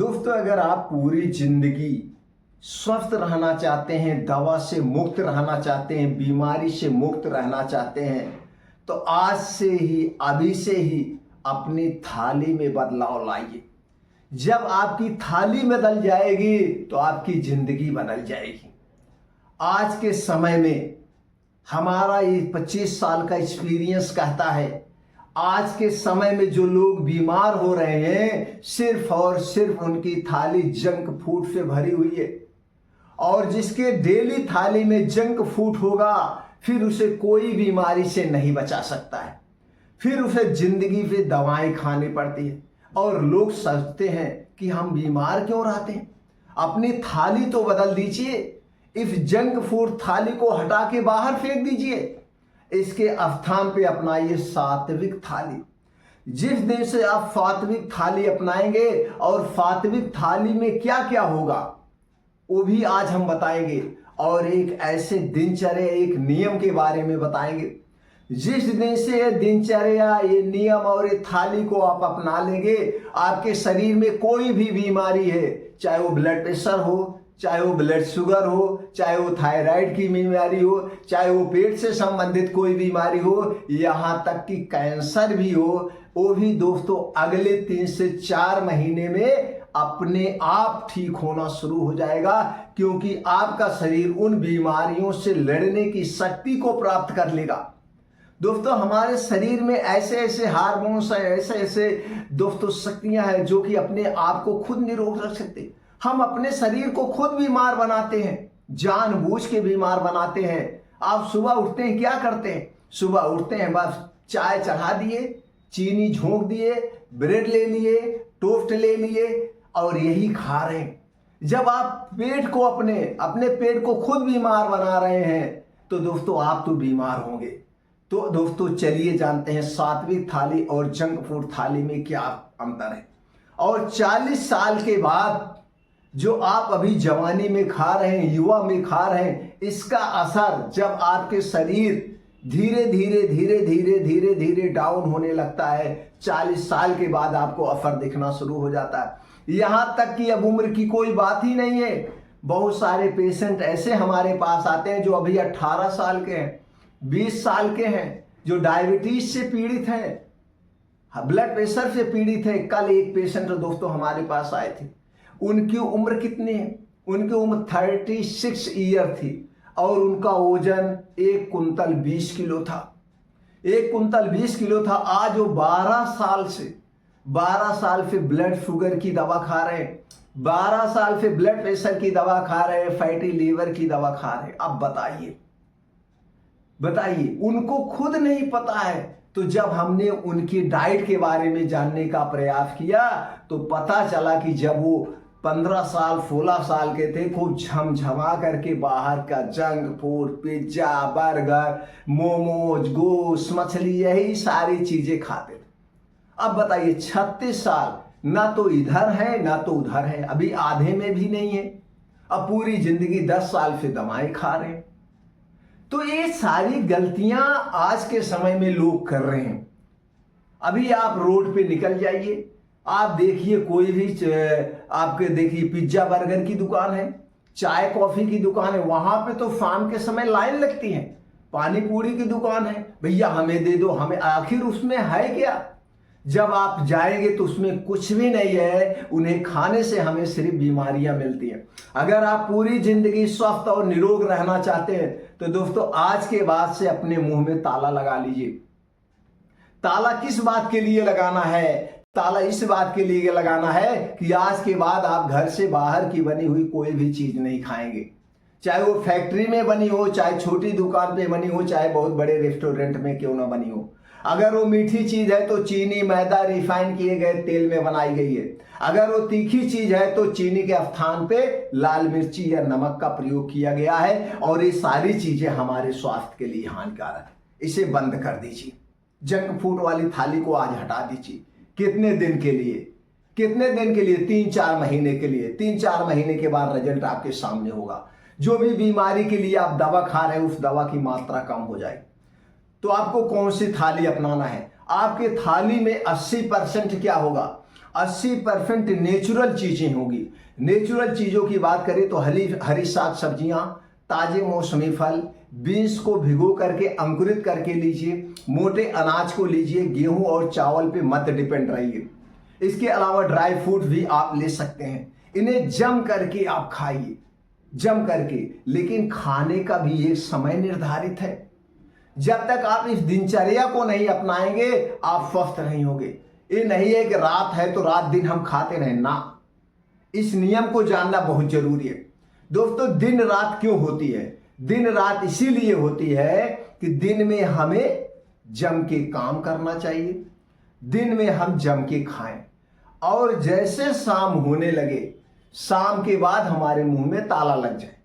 दोस्तों, अगर आप पूरी जिंदगी स्वस्थ रहना चाहते हैं, दवा से मुक्त रहना चाहते हैं, बीमारी से मुक्त रहना चाहते हैं, तो आज से ही, अभी से ही अपनी थाली में बदलाव लाइए। जब आपकी थाली बदल जाएगी तो आपकी जिंदगी बदल जाएगी। आज के समय में हमारा ये 25 साल का एक्सपीरियंस कहता है, आज के समय में जो लोग बीमार हो रहे हैं, सिर्फ और सिर्फ उनकी थाली जंक फूड से भरी हुई है। और जिसके डेली थाली में जंक फूड होगा, फिर उसे कोई बीमारी से नहीं बचा सकता है, फिर उसे जिंदगी पे दवाएं खानी पड़ती है। और लोग सोचते हैं कि हम बीमार क्यों रहते हैं। अपनी थाली तो बदल दीजिए। इस जंक फूड थाली को हटा के बाहर फेंक दीजिए। इसके स्थान पे अपनाइए सात्विक थाली। जिस दिन से आप सात्विक थाली अपनाएंगे, और सात्विक थाली में क्या क्या होगा वो भी आज हम बताएंगे, और एक ऐसे दिनचर्या, एक नियम के बारे में बताएंगे। जिस दिन से ये दिनचर्या, ये नियम और ये थाली को आप अपना लेंगे, आपके शरीर में कोई भी बीमारी है, चाहे वो ब्लड प्रेशर हो, चाहे वो ब्लड शुगर हो, चाहे वो थायराइड की बीमारी हो, चाहे वो पेट से संबंधित कोई बीमारी हो, यहाँ तक कि कैंसर भी हो, वो भी दोस्तों अगले 3 से 4 महीने में अपने आप ठीक होना शुरू हो जाएगा। क्योंकि आपका शरीर उन बीमारियों से लड़ने की शक्ति को प्राप्त कर लेगा। दोस्तों, हमारे शरीर में ऐसे ऐसे हार्मोन्स हैं, ऐसे ऐसे दोस्तों शक्तियां हैं जो कि अपने आप को खुद नहीं रोक सकते। हम अपने शरीर को खुद बीमार बनाते हैं, जानबूझ के बीमार बनाते हैं। आप सुबह उठते हैं, क्या करते हैं? सुबह उठते हैं, बस चाय चढ़ा दिए, चीनी झोंक दिए, ब्रेड ले लिए, टोस्ट ले लिए और यही खा रहे हैं। जब आप पेट को अपने पेट को खुद बीमार बना रहे हैं, तो दोस्तों आप तो बीमार होंगे। तो दोस्तों चलिए जानते हैं सात्विक थाली और जंक फूड थाली में क्या अंतर है। और 40 साल के बाद जो आप अभी जवानी में खा रहे हैं, युवा में खा रहे हैं, इसका असर जब आपके शरीर धीरे धीरे धीरे धीरे धीरे धीरे डाउन होने लगता है, 40 साल के बाद आपको असर दिखना शुरू हो जाता है। यहाँ तक कि अब उम्र की कोई बात ही नहीं है। बहुत सारे पेशेंट ऐसे हमारे पास आते हैं जो अभी 18 साल के हैं, 20 साल के हैं, जो डायबिटीज से पीड़ित हैं, ब्लड प्रेशर से पीड़ित है। कल एक पेशेंट दोस्तों हमारे पास आए थे। उनकी उम्र कितनी है? उनकी उम्र 36 ईयर थी और उनका वजन 1 कुंतल 20 किलो था। 1 कुंतल 20 किलो था। आज वो 12 साल से ब्लड शुगर की दवा खा रहे हैं, 12 साल से ब्लड प्रेशर की दवा खा रहे हैं, फैटी लीवर की दवा खा रहे हैं। अब बताइए, उनको खुद नहीं पता है। तो जब हमने उनकी डाइट के बारे में जानने का प्रयास किया, तो पता चला कि जब वो 15 साल 16 साल के थे, खूब झमझमा करके बाहर का junk food, pizza, burger, momos, गोश्त, मछली, यही सारी चीजें खाते थे। अब बताइए 36 साल, ना तो इधर है ना तो उधर है, अभी आधे में भी नहीं है। अब पूरी जिंदगी 10 साल से दवाएं खा रहे हैं। तो ये सारी गलतियां आज के समय में लोग कर रहे हैं। अभी आप रोड पे निकल जाइए, आप देखिए कोई भी आपके देखिए पिज्जा बर्गर की दुकान है, चाय कॉफी की दुकान है, वहां पे तो शाम के समय लाइन लगती है। पानी पूरी की दुकान है, भैया हमें दे दो, हमें। आखिर उसमें है क्या? जब आप जाएंगे तो उसमें कुछ भी नहीं है। उन्हें खाने से हमें सिर्फ बीमारियां मिलती हैं। अगर आप पूरी जिंदगी स्वस्थ और निरोग रहना चाहते हैं, तो दोस्तों आज के बाद से अपने मुंह में ताला लगा लीजिए। ताला किस बात के लिए लगाना है? ताला इस बात के लिए लगाना है कि आज के बाद आप घर से बाहर की बनी हुई कोई भी चीज नहीं खाएंगे। चाहे वो फैक्ट्री में बनी हो, चाहे छोटी दुकान पे बनी हो, चाहे बहुत बड़े रेस्टोरेंट में क्यों ना बनी हो। अगर वो मीठी चीज है तो चीनी, मैदा, रिफाइन किए गए तेल में बनाई गई है। अगर वो तीखी चीज है तो चीनी के स्थान पे लाल मिर्ची या नमक का प्रयोग किया गया है। और ये सारी चीजें हमारे स्वास्थ्य के लिए हानिकारक है। इसे बंद कर दीजिए। जंक फूड वाली थाली को आज हटा दीजिए। कितने दिन के लिए? 3-4 महीने के लिए। 3-4 महीने के बाद रिजल्ट आपके सामने होगा। जो भी बीमारी के लिए आप दवा खा रहे हैं, उस दवा की मात्रा कम हो जाएगी। तो आपको कौन सी थाली अपनाना है? आपके थाली में 80% क्या होगा? 80% नेचुरल चीजें होगी। नेचुरल चीजों की बात करें तो हरी साग सब्जियां, ताजे मौसमी फल, बीन्स को भिगो करके अंकुरित करके लीजिए, मोटे अनाज को लीजिए, गेहूं और चावल पे मत डिपेंड रहिए। इसके अलावा ड्राई फ्रूट भी आप ले सकते हैं, इन्हें जम करके आप खाइए, जम करके। लेकिन खाने का भी एक समय निर्धारित है। जब तक आप इस दिनचर्या को नहीं अपनाएंगे आप स्वस्थ नहीं होंगे। ये नहीं है कि रात है तो रात दिन हम खाते रहें ना, इस नियम को जानना बहुत जरूरी है। दोस्तों, दिन रात क्यों होती है? दिन रात इसीलिए होती है कि दिन में हमें जम के काम करना चाहिए, दिन में हम जम के खाएं, और जैसे शाम होने लगे, शाम के बाद हमारे मुंह में ताला लग जाए,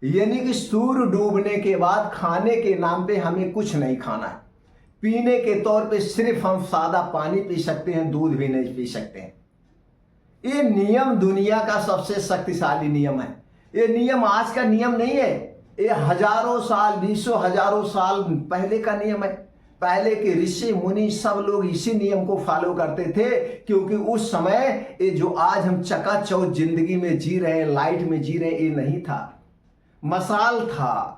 यानी कि सूर्य डूबने के बाद खाने के नाम पे हमें कुछ नहीं खाना है। पीने के तौर पे सिर्फ हम सादा पानी पी सकते हैं, दूध भी नहीं पी सकते हैं। ये नियम दुनिया का सबसे शक्तिशाली नियम है। ये नियम आज का नियम नहीं है, ये हजारों साल, बीसों हजारों साल पहले का नियम है। पहले के ऋषि मुनि सब लोग इसी नियम को फॉलो करते थे, क्योंकि उस समय ये जो आज हम चकाचौंध जिंदगी में जी रहे हैं, लाइट में जी रहे हैं, ये नहीं था। मसाल था,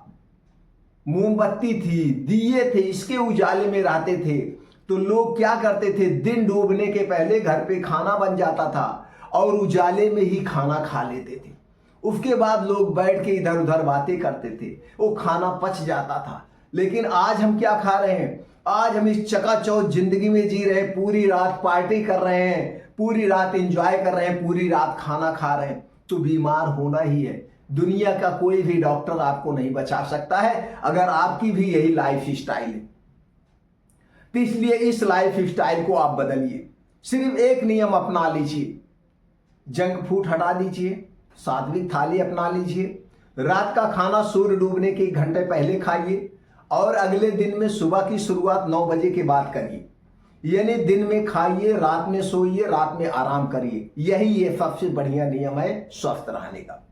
मोमबत्ती थी, दिए थे, इसके उजाले में रहते थे। तो लोग क्या करते थे, दिन डूबने के पहले घर पे खाना बन जाता था और उजाले में ही खाना खा लेते थे। उसके बाद लोग बैठ के इधर उधर बातें करते थे, वो खाना पच जाता था। लेकिन आज हम क्या खा रहे हैं? आज हम इस चकाचौंध जिंदगी में जी रहे हैं, पूरी रात पार्टी कर रहे हैं, पूरी रात एंजॉय कर रहे हैं, पूरी रात खाना खा रहे हैं, तो बीमार होना ही है। दुनिया का कोई भी डॉक्टर आपको नहीं बचा सकता है अगर आपकी भी यही लाइफ स्टाइल है। तो इसलिए इस लाइफ स्टाइल को आप बदलिए। सिर्फ एक नियम अपना लीजिए, जंक फूड हटा दीजिए, सात्विक थाली अपना लीजिए, रात का खाना सूर्य डूबने के 1 घंटे पहले खाइए, और अगले दिन में सुबह की शुरुआत 9 बजे के बाद करिए। यानी दिन में खाइए, रात में सोइए, रात में आराम करिए। यही ये सबसे बढ़िया नियम है स्वस्थ रहने का।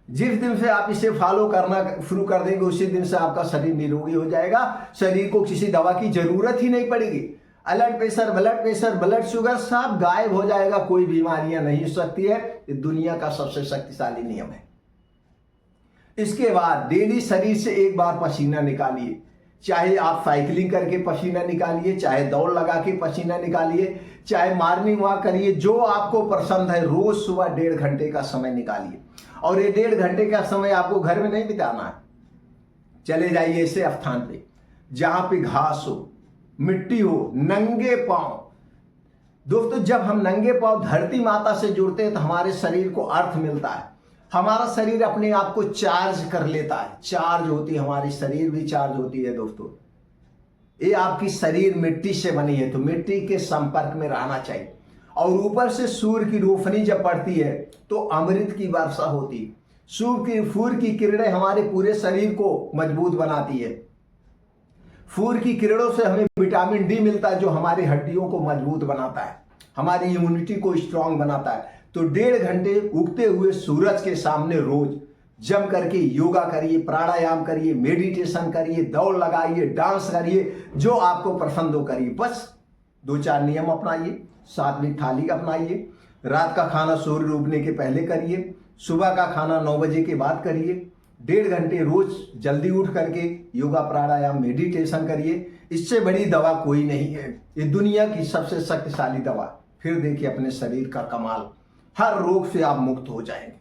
जिस दिन से आप इसे फॉलो करना शुरू कर देंगे उसी दिन से आपका शरीर निरोगी हो जाएगा। शरीर को किसी दवा की जरूरत ही नहीं पड़ेगी। ब्लड प्रेशर, ब्लड शुगर सब गायब हो जाएगा, कोई बीमारियां नहीं हो सकती है। ये दुनिया का सबसे शक्तिशाली नियम है। इसके बाद डेली शरीर से एक बार पसीना निकालिए, चाहे आप साइकिलिंग करके पसीना निकालिए, चाहे दौड़ लगा के पसीना निकालिए, चाहे मॉर्निंग वॉक करिए, जो आपको पसंद है। रोज सुबह 1.5 घंटे का समय निकालिए, और ये 1.5 घंटे का समय आपको घर में नहीं बिताना है। चले जाइए ऐसे स्थान पे जहां पे घास हो, मिट्टी हो, नंगे पांव। दोस्तों, जब हम नंगे पांव धरती माता से जुड़ते हैं तो हमारे शरीर को अर्थ मिलता है, हमारा शरीर अपने आप को चार्ज कर लेता है। चार्ज होती है, हमारी शरीर भी चार्ज होती है। दोस्तों, ये आपकी शरीर मिट्टी से बनी है, तो मिट्टी के संपर्क में रहना चाहिए। और ऊपर से सूर्य की रोशनी जब पड़ती है तो अमृत की वर्षा होती है। सूर्य की किरणें हमारे पूरे शरीर को मजबूत बनाती है। सूर्य की किरणों से हमें विटामिन डी मिलता है, जो हमारी हड्डियों को मजबूत बनाता है, हमारी इम्यूनिटी को स्ट्रांग बनाता है। तो 1.5 घंटे उगते हुए सूरज के सामने रोज जम करके योगा करिए, प्राणायाम करिए, मेडिटेशन करिए, दौड़ लगाइए, डांस करिए, जो आपको पसंद हो करिए। बस 2-4 नियम अपनाइए। सात्विक थाली अपनाइए, रात का खाना सूर्य डूबने के पहले करिए, सुबह का खाना 9 बजे के बाद करिए, 1.5 घंटे रोज जल्दी उठ करके योगा, प्राणायाम, मेडिटेशन करिए। इससे बड़ी दवा कोई नहीं है, ये दुनिया की सबसे शक्तिशाली दवा। फिर देखिए अपने शरीर का कमाल, हर रोग से आप मुक्त हो जाएंगे।